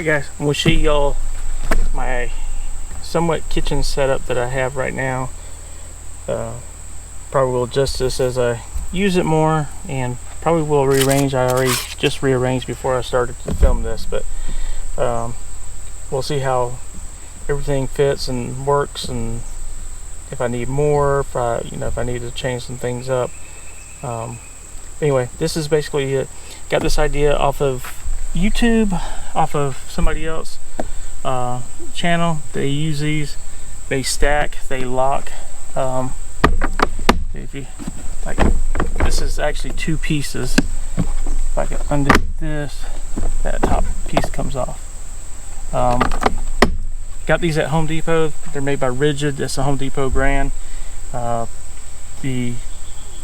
Alright guys, I'm going to show y'all my somewhat kitchen setup that I have right now. Probably will adjust this as I use it more, and probably will rearrange. I already just rearranged before I started to film this, but we'll see how everything fits and works, and if I need more, if I need to change some things up. Anyway, this is basically it. Got this idea off of YouTube, off of somebody else channel. They use these, they stack, they lock. If you like, this is actually two pieces. If I can undo this, that top piece comes off. Got these at Home Depot. They're made by Rigid. That's a Home Depot brand.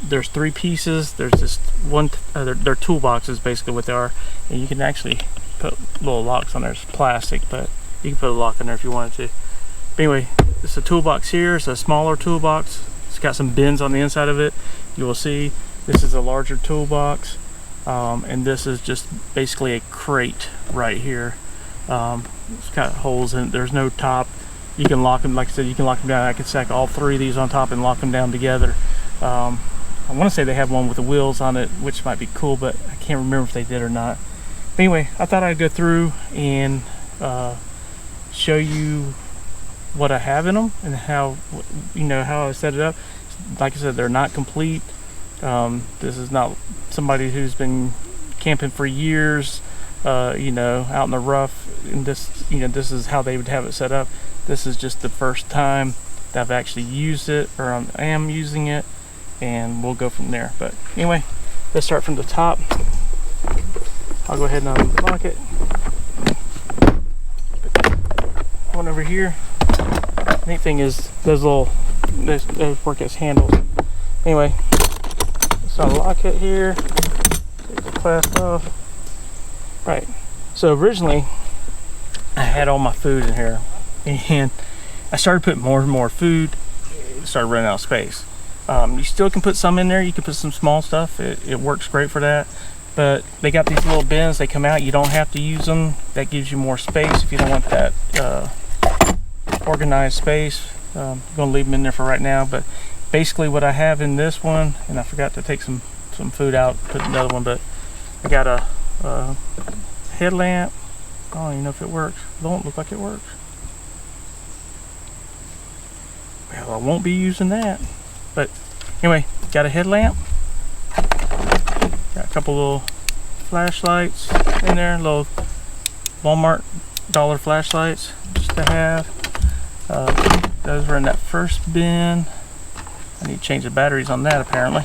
There's three pieces. There's just one. They're toolboxes, basically what they are, and you can actually put little locks on there. It's plastic, but you can put a lock in there if you wanted to. But anyway, it's a toolbox here. It's a smaller toolbox. It's got some bins on the inside of it. You will see this is a larger toolbox, and this is just basically a crate right here. It's got holes in it. There's no top. You can lock them, like I said, you can lock them down. I can stack all three of these on top and lock them down together. I want to say they have one with the wheels on it, which might be cool, but I can't remember if they did or not. But anyway, I thought I'd go through and show you what I have in them and how I set it up. Like I said, they're not complete. This is not somebody who's been camping for years, out in the rough, and this is how they would have it set up. This is just the first time that I've actually used it, or I am using it, and we'll go from there. But anyway, let's start from the top. I'll go ahead and unlock it. One over here. The neat thing is those work as handles. Anyway, let's unlock it here. Take the clasp off. Right. So originally, I had all my food in here, and I started putting more and more food. It started running out of space. You still can put some in there. You can put some small stuff. It works great for that. But they got these little bins. They come out. You don't have to use them. That gives you more space if you don't want that organized space. I'm going to leave them in there for right now. But basically what I have in this one, and I forgot to take some food out, put another one, but I got a headlamp. I don't even know if it works. It don't look like it works. Well, I won't be using that. But anyway, got a headlamp. Got a couple little flashlights in there, little Walmart dollar flashlights just to have. Those were in that first bin. I need to change the batteries on that apparently.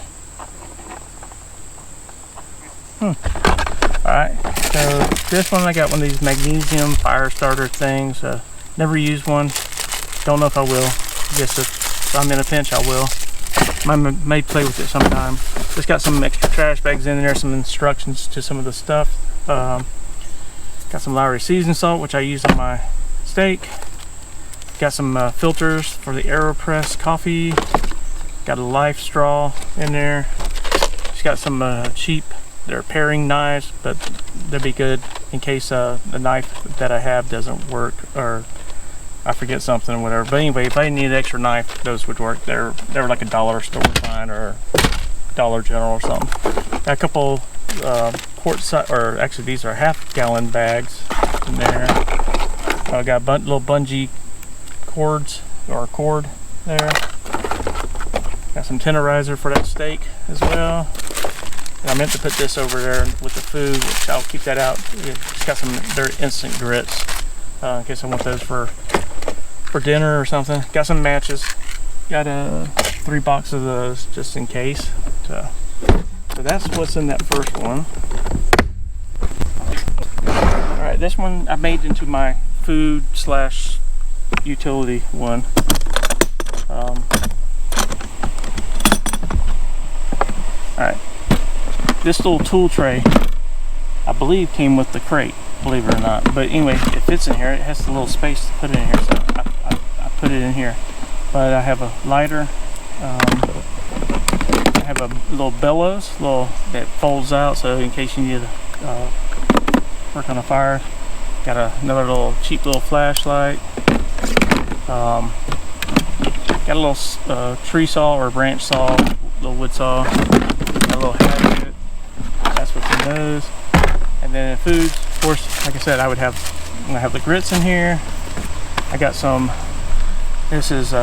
Alright, so this one I got one of these magnesium fire starter things. Never used one. Don't know if I will. I guess if I'm in a pinch I will. May play with it sometime. Just got some extra trash bags in there, some instructions to some of the stuff. Got some Lowry seasoned salt, which I use on my steak. Got some filters for the AeroPress coffee. Got a life straw in there. Just got some cheap, they're paring knives, but they'll be good in case the knife that I have doesn't work, or I forget something or whatever. But anyway, if I need an extra knife, those would work. They were like a dollar store find or Dollar General or something. Got a couple quart size, or actually these are half-gallon bags in there. I got little bungee cords, or cord there. Got some tenderizer for that steak as well. And I meant to put this over there with the food, which I'll keep that out. It's got some very instant grits in case I want those for dinner or something. Got some matches. Got 3 boxes of those just in case. So that's what's in that first one. Alright, this one I made into my food / utility one. Alright, this little tool tray I believe came with the crate, believe it or not. But anyway, it fits in here. It has a little space to put it in here, so I put it in here. But I have a lighter. I have a little bellows, that folds out, so in case you need to work on a fire. Got another little cheap little flashlight. Got a little tree saw or branch saw, little wood saw. Got a little hatchet. That's what's in those. And then in foods, of course, like I said, I have the grits in here. I got some. This is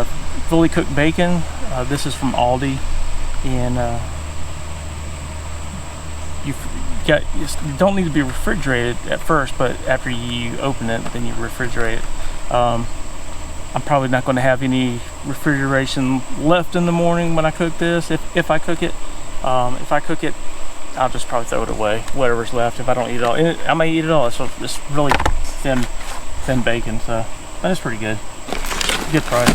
fully cooked bacon. This is from Aldi, and you don't need to be refrigerated at first, but after you open it, then you refrigerate it. I'm probably not going to have any refrigeration left in the morning when I cook this. If I cook it, I'll just probably throw it away. Whatever's left, if I don't eat it all, I may eat it all. So it's really thin bacon, so that's pretty good. Good price.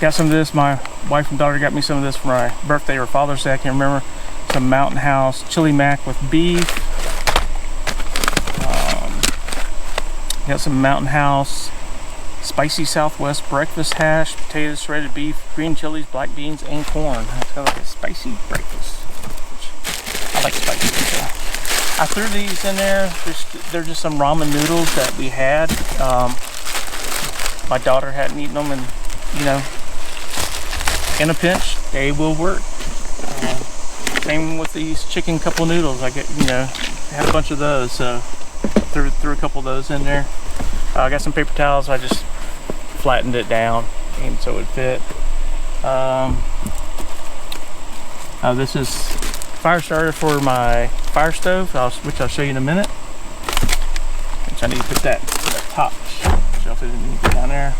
Got some of this. My wife and daughter got me some of this for my birthday or Father's Day. I can't remember. Some Mountain House chili mac with beef. Got some Mountain House spicy Southwest breakfast hash, potatoes, shredded beef, green chilies, black beans, and corn. It's kind of like a spicy breakfast. I like spicy pizza. I threw these in there. They're just some ramen noodles that we had. My daughter hadn't eaten them, and you know, in a pinch, they will work. Same with these chicken couple noodles. I had a bunch of those, so threw a couple of those in there. I got some paper towels. I just flattened it down and so it would fit. This is fire starter for my fire stove, which I'll show you in a minute. Which I need to put that in the top shelf. It didn't get down there.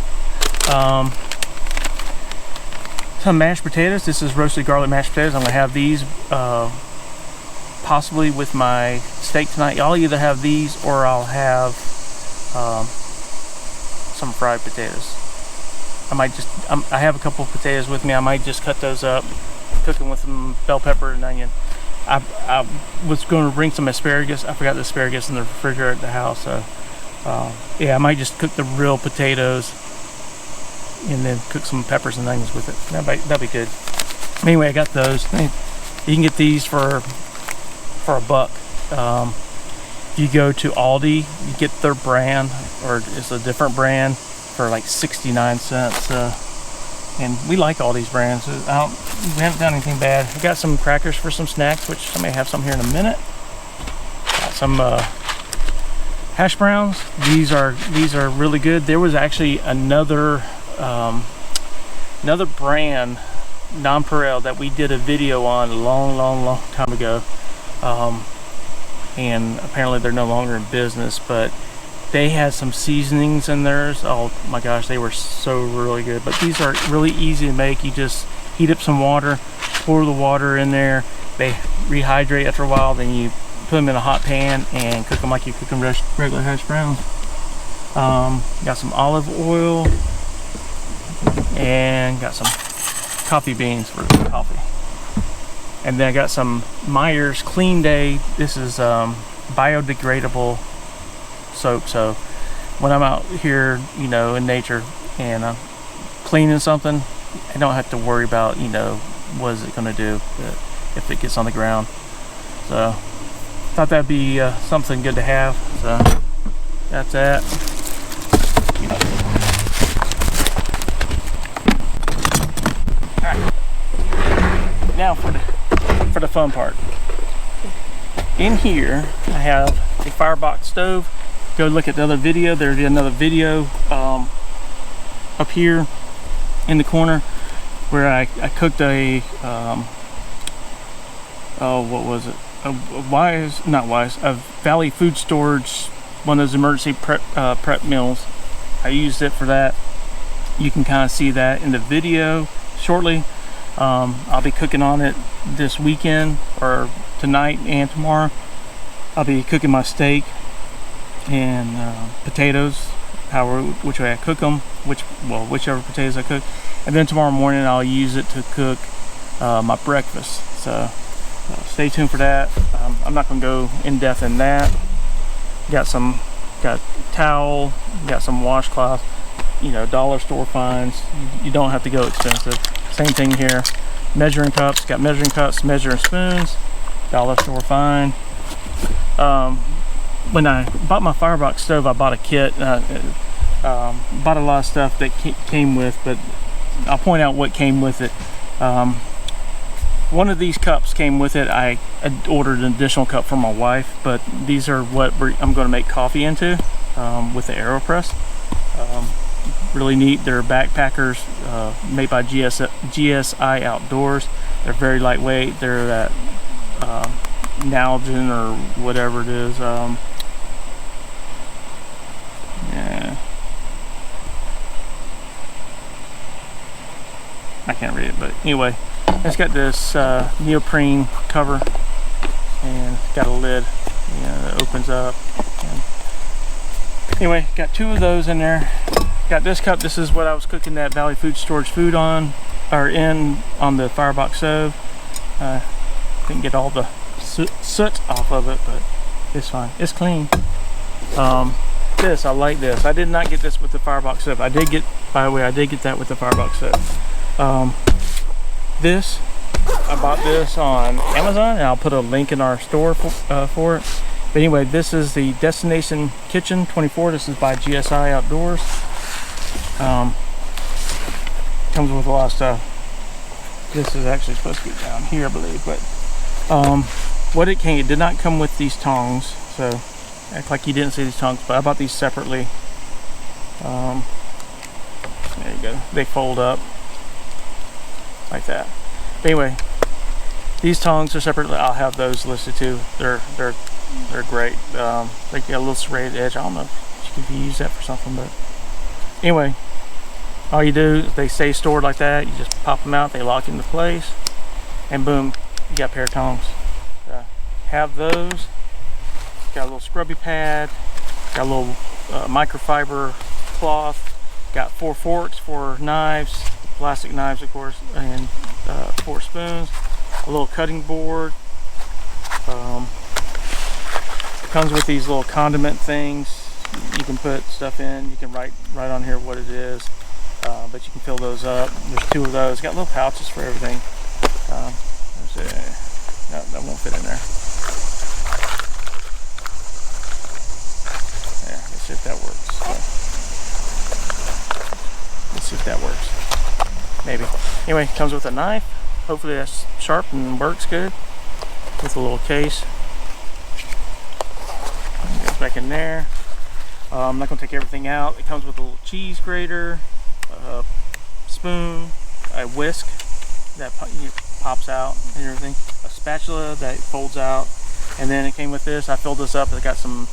Some mashed potatoes. This is roasted garlic mashed potatoes. I'm gonna have these possibly with my steak tonight. I'll either have these or I'll have some fried potatoes. I have a couple of potatoes with me. I might just cut those up, cook them with some bell pepper and onion. I was going to bring some asparagus. I forgot the asparagus in the refrigerator at the house. So yeah, I might just cook the real potatoes and then cook some peppers and onions with it. That'd be good. Anyway, I got those. You can get these for $1. If you go to Aldi, you get their brand, or it's a different brand, for like 69 cents. And we like all these brands. We haven't done anything bad. I got some crackers for some snacks, which I may have some here in a minute. Got some hash browns. These are really good. There was actually another brand, Nonpareil, that we did a video on a long time ago. And apparently they're no longer in business, but they had some seasonings in theirs. Oh my gosh, they were so really good. But these are really easy to make. You just heat up some water, pour the water in there. They rehydrate after a while. Then you put them in a hot pan and cook them like you cook them regular hash browns. Got some olive oil and got some coffee beans for coffee. And then I got some Meyer's Clean Day. This is biodegradable soap. So when I'm out here, you know, in nature and I'm cleaning something, I don't have to worry about, you know, what is it going to do if it gets on the ground. So thought that'd be something good to have. So that's that. All right. Now for the fun part. In here I have a firebox stove. Go look at the other video. There's another video up here in the corner where I cooked a what was it, a Valley Food Storage, one of those emergency prep meals. I used it for that. You can kind of see that in the video shortly. I'll be cooking on it this weekend, or tonight and tomorrow. I'll be cooking my steak and potatoes, which way I cook them, whichever potatoes I cook, and then tomorrow morning I'll use it to cook my breakfast. So stay tuned for that. I'm not going to go in depth in that. Got towel, got some washcloth, you know, dollar store finds. You don't have to go expensive. Same thing here. Measuring cups, got measuring cups, measuring spoons, dollar store find. when I bought my firebox stove, I bought a kit. Bought a lot of stuff that came with, but I'll point out what came with it. One of these cups came with it. I ordered an additional cup for my wife, but these are what I'm going to make coffee into with the AeroPress. Really neat. They're backpackers made by GSI Outdoors. They're very lightweight. They're that Nalgene or whatever it is. Yeah, I can't read it, but anyway, it's got this neoprene cover and it's got a lid, that opens up. And anyway, got 2 of those in there. Got this cup. This is what I was cooking that Valley Food Storage food on the firebox stove. Couldn't get all the soot off of it, but it's fine. It's clean. This, I like this. I did not get this with the firebox stove. I did get that with the firebox stove. This, I bought this on Amazon, and I'll put a link in our store for it. But anyway, this is the Destination Kitchen 24. This is by GSI Outdoors. Comes with a lot of stuff. This is actually supposed to be down here, I believe, but it did not come with these tongs, so act like you didn't see these tongs, but I bought these separately. There you go. They fold up like that. But anyway, these tongs are separately. I'll have those listed too. They're great. They got a little serrated edge. I don't know if you could use that for something, but anyway, all you do is they stay stored like that. You just pop them out. They lock into place, and boom, you got a pair of tongs. Have those. Got a little scrubby pad. Got a little microfiber cloth. Got 4 forks, 4 knives, plastic knives of course, and 4 spoons. A little cutting board. Comes with these little condiment things. You can put stuff in. You can write on here what it is, but you can fill those up. There's 2 of those. Got little pouches for everything. No, that won't fit in there. Yeah, let's see if that works. Let's see if that works. Maybe. Anyway, comes with a knife. Hopefully that's sharp and works good. With a little case. Goes back in there. I'm not going to take everything out. It comes with a little cheese grater, a spoon, a whisk that pops out and everything, a spatula that folds out, and then it came with this. I filled this up. It got some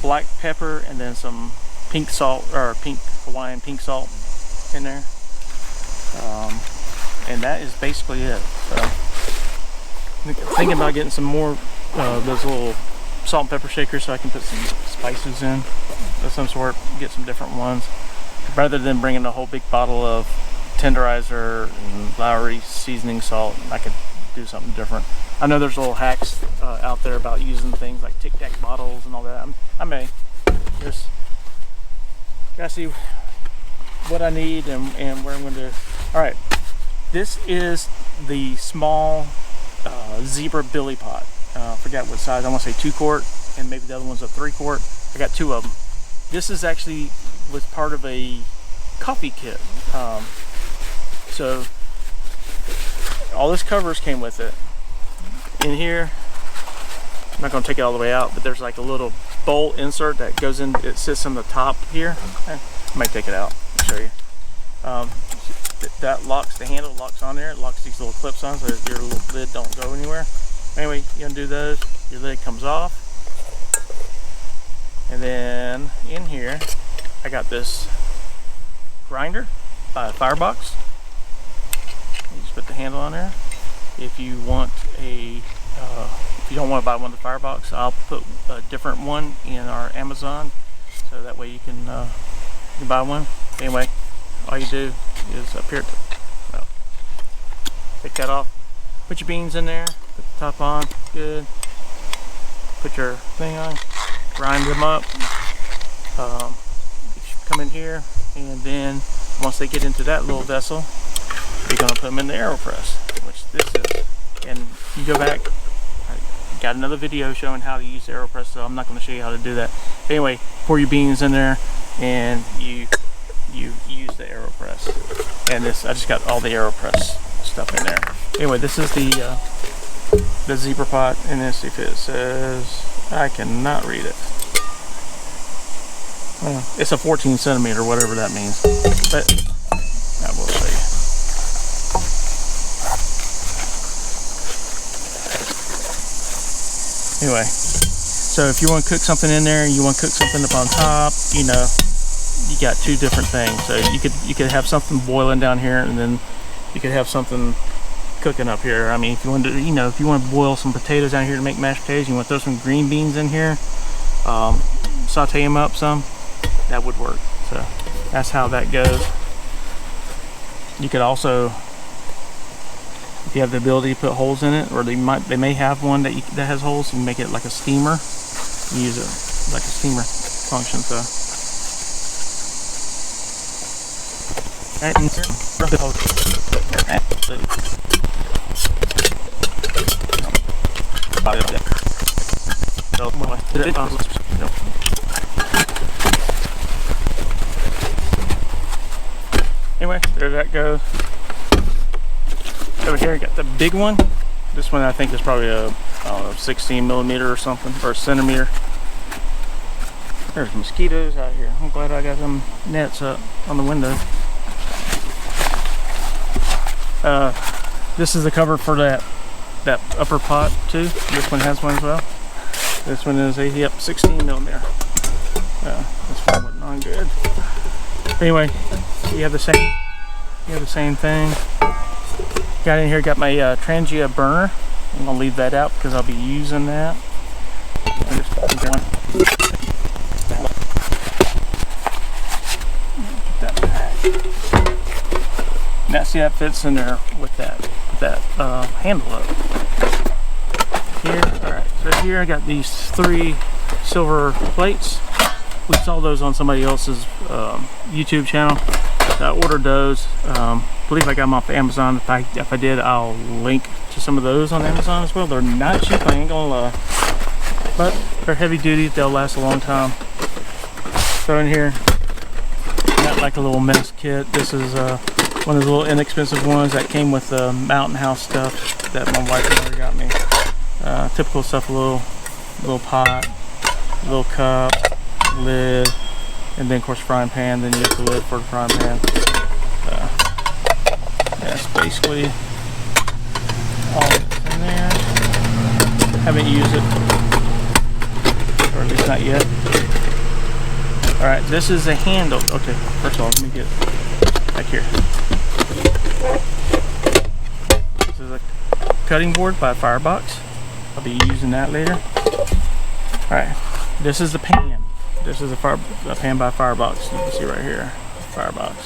black pepper and then some pink salt, or Hawaiian pink salt in there, and that is basically it. So I'm thinking about getting some more those little salt and pepper shakers so I can put some spices in of some sort, get some different ones, rather than bringing a whole big bottle of tenderizer and Lowry seasoning salt. I could do something different. I know there's little hacks out there about using things like Tic Tac bottles and all that. I may just gotta see what I need and where I'm going to do. All right, this is the small zebra billy pot. I forgot what size. I want to say 2 quart, and maybe the other one's a 3 quart. I got 2 of them. This is actually was part of a coffee kit. So all this covers came with it. In here, I'm not going to take it all the way out, but there's like a little bowl insert that goes in. It sits on the top here. I might take it out and show you. That locks, the handle locks on there. It locks these little clips on so your lid don't go anywhere. Anyway, you undo those, your lid comes off. And then in here, I got this grinder by Firebox. You just put the handle on there. If you want if you don't want to buy one of the Firebox, I'll put a different one in our Amazon, so that way you can buy one. Anyway, all you do is up here, take that off, put your beans in there, put the top on, good. Put your thing on, grind them up. Come in here, and then once they get into that little vessel, you're going to put them in the AeroPress, which this is. And you go back, got another video showing how to use the AeroPress, so I'm not going to show you how to do that. But anyway, pour your beans in there and you use the AeroPress. And this, I just got all the AeroPress stuff in there. Anyway, this is the zebra pot, and let's see if it says, I cannot read it. It's a 14 centimeter, whatever that means. But I will show you. Anyway, so if you want to cook something in there, you want to cook something up on top, you know, you got two different things. So you could have something boiling down here, and then you could have something cooking up here. I mean, if you want to, you know, if you want to boil some potatoes down here to make mashed potatoes, you want to throw some green beans in here, saute them up some, that would work. So that's how that goes. You could also, if you have the ability to put holes in it, or they may have one that has holes, you can make it like a steamer. You use it like a steamer function. So anyway, there that goes. Over here, I got the big one. This one I think is probably a, I don't know, 16 millimeter or something, or a centimeter. There's mosquitoes out here. I'm glad I got them nets up on the window. This is the cover for that upper pot too. This one has one as well. This one is a 16 millimeter. This one wasn't on good. Anyway, you have the same thing. Got in here, got my Trangia burner. I'm gonna leave that out because I'll be using that. Now see, that fits in there with that handle up here. All right, so here I got these 3 silver plates. We saw those on somebody else's YouTube channel. I ordered those. I believe I got them off Amazon. If I did, I'll link to some of those on Amazon as well. They're not cheap, I ain't gonna lie, but they're heavy duty. They'll last a long time. So in here, got like a little mess kit. This is one of the little inexpensive ones that came with the Mountain House stuff that my wife and got me. Typical stuff: a little pot, a little cup, lid, and then of course frying pan. Then you get the lid for the frying pan. That's basically all that's in there. Haven't used it, or at least not yet. All right, this is a handle. Okay, first of all, let me get back here. This is a cutting board by Firebox. I'll be using that later. All right, this is the pan. This is a pan by Firebox. You can see right here, Firebox.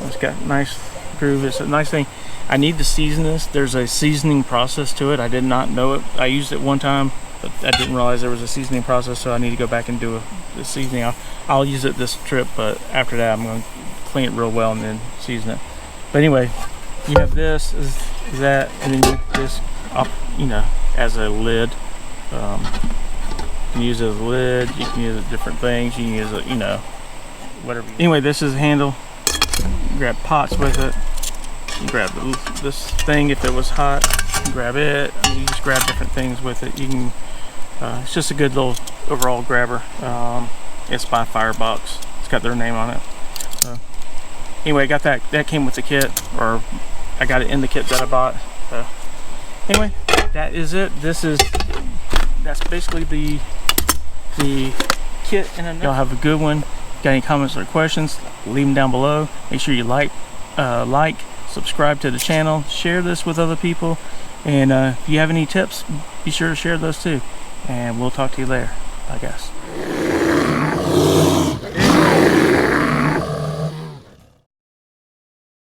It's got a nice groove. It's a nice thing. I need to season this. There's a seasoning process to it. I did not know it. I used it one time, but I didn't realize there was a seasoning process, so I need to go back and do the seasoning. I'll use it this trip, but after that I'm going to clean it real well and then season it. But anyway, you have this, is that, and then you this up, you know, as a lid. You can use it as a lid. You can use it different things. You can use it, you know, whatever. Anyway, this is a handle. You grab pots with it. You grab this thing if it was hot. You can grab it. You just grab different things with it. You can. It's just a good little overall grabber. It's by Firebox. It's got their name on it. So anyway, I got that. That came with the kit, or I got it in the kit that I bought. So anyway, that is it. That's basically the kit in a nutshell. Y'all have a good one. Got any comments or questions, leave them down below. Make sure you like, subscribe to the channel, share this with other people, and if you have any tips, be sure to share those too. And we'll talk to you later. Bye guys.